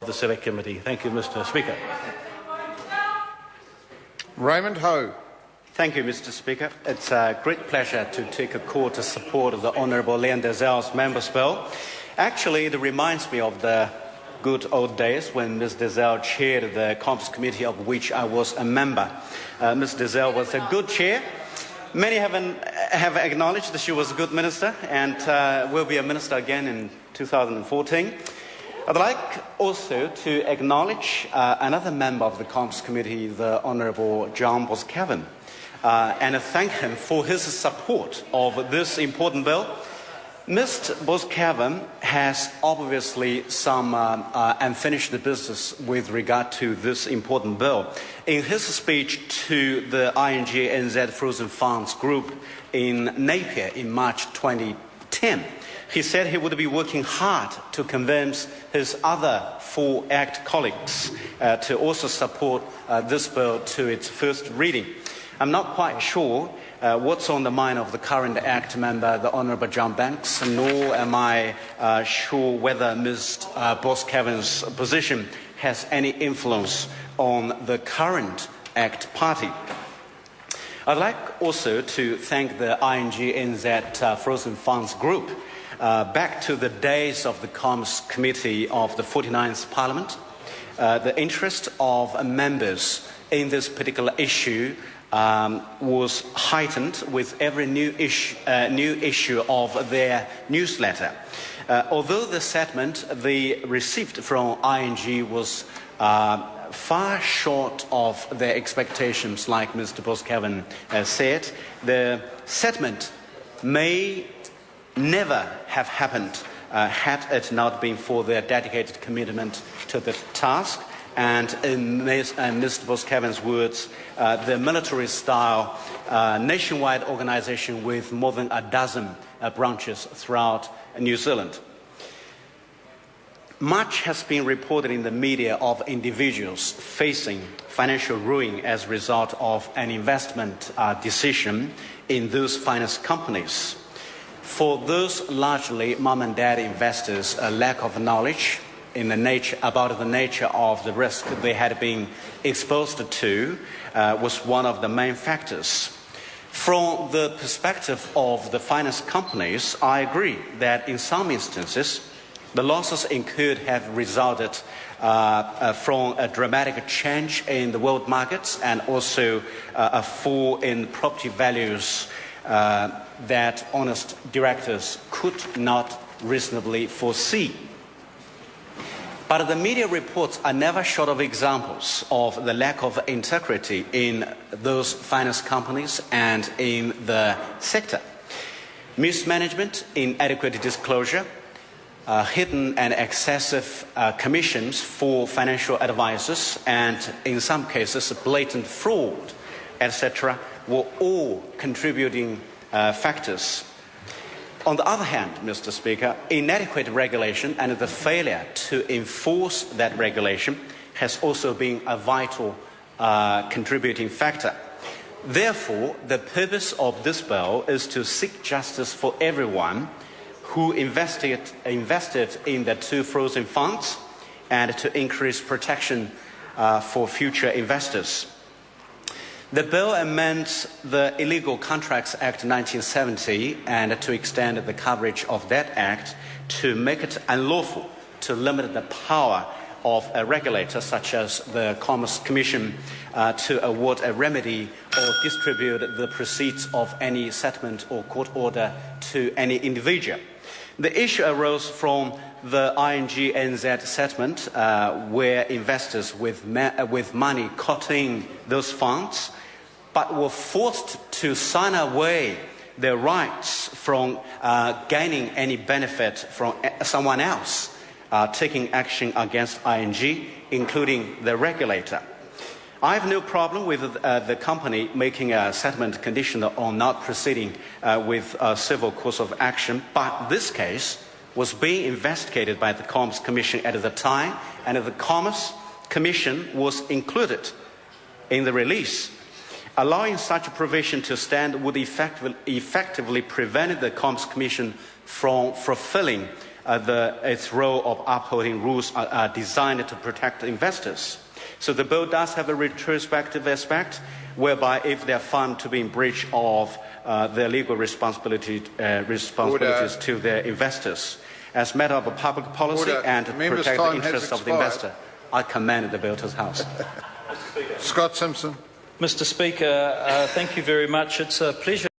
The Select Committee. Thank you, Mr. Speaker. Raymond Ho. Thank you, Mr. Speaker. It's a great pleasure to take a call to support the Honourable Lian Dazal's Members' Bill. Actually, it reminds me of the good old days when Ms. Dazal chaired the Comps Committee, of which I was a member. Ms. Dazal was a good chair. Many have acknowledged that she was a good minister and will be a minister again in 2014. I'd like also to acknowledge another member of the Comps Committee, the Honourable John Boscawen, and thank him for his support of this important bill. Mr. Boscawen has obviously some unfinished business with regard to this important bill. In his speech to the ING NZ Frozen Funds Group in Napier in March 2010, he said he would be working hard to convince his other 4 ACT colleagues to also support this bill to its first reading. I'm not quite sure what's on the mind of the current ACT member, the Honourable John Banks, nor am I sure whether Ms. Boscawen's position has any influence on the current ACT party. I'd like also to thank the ING NZ Frozen Funds Group. Back to the days of the Comms Committee of the 49th Parliament, the interest of members in this particular issue was heightened with every new issue of their newsletter. Although the settlement they received from ING was far short of their expectations, like Mr. Boscawen said, the settlement may never have happened had it not been for their dedicated commitment to the task. And in Mr. Boscawen's words, the military-style nationwide organisation with more than a dozen branches throughout New Zealand. Much has been reported in the media of individuals facing financial ruin as a result of an investment decision in those finance companies. For those largely mom and dad investors, a lack of knowledge about the nature of the risk they had been exposed to was one of the main factors. From the perspective of the finance companies, I agree that in some instances, the losses incurred have resulted from a dramatic change in the world markets and also a fall in property values that honest directors could not reasonably foresee. But the media reports are never short of examples of the lack of integrity in those finance companies and in the sector. Mismanagement, inadequate disclosure, hidden and excessive commissions for financial advisors, and in some cases blatant fraud, etc., were all contributing factors. On the other hand, Mr. Speaker, inadequate regulation and the failure to enforce that regulation has also been a vital contributing factor. Therefore, the purpose of this bill is to seek justice for everyone who invested in the 2 frozen funds and to increase protection for future investors. The bill amends the Illegal Contracts Act 1970 and to extend the coverage of that act to make it unlawful to limit the power of a regulator such as the Commerce Commission to award a remedy or distribute the proceeds of any settlement or court order to any individual. The issue arose from the ING NZ settlement where investors with money caught in those funds but were forced to sign away their rights from gaining any benefit from someone else taking action against ING, including the regulator. I have no problem with the company making a settlement conditional on not proceeding with a civil course of action, but this case was being investigated by the Commerce Commission at the time, and the Commerce Commission was included in the release. Allowing such a provision to stand would effectively prevent the Commerce Commission from fulfilling its role of upholding rules are designed to protect investors. So the bill does have a retrospective aspect, whereby if they are found to be in breach of their legal responsibilities to their investors, as a matter of a public policy and to protect the interests of the investor, I commend the bill to the House. Scott Simpson. Mr. Speaker, thank you very much. It's a pleasure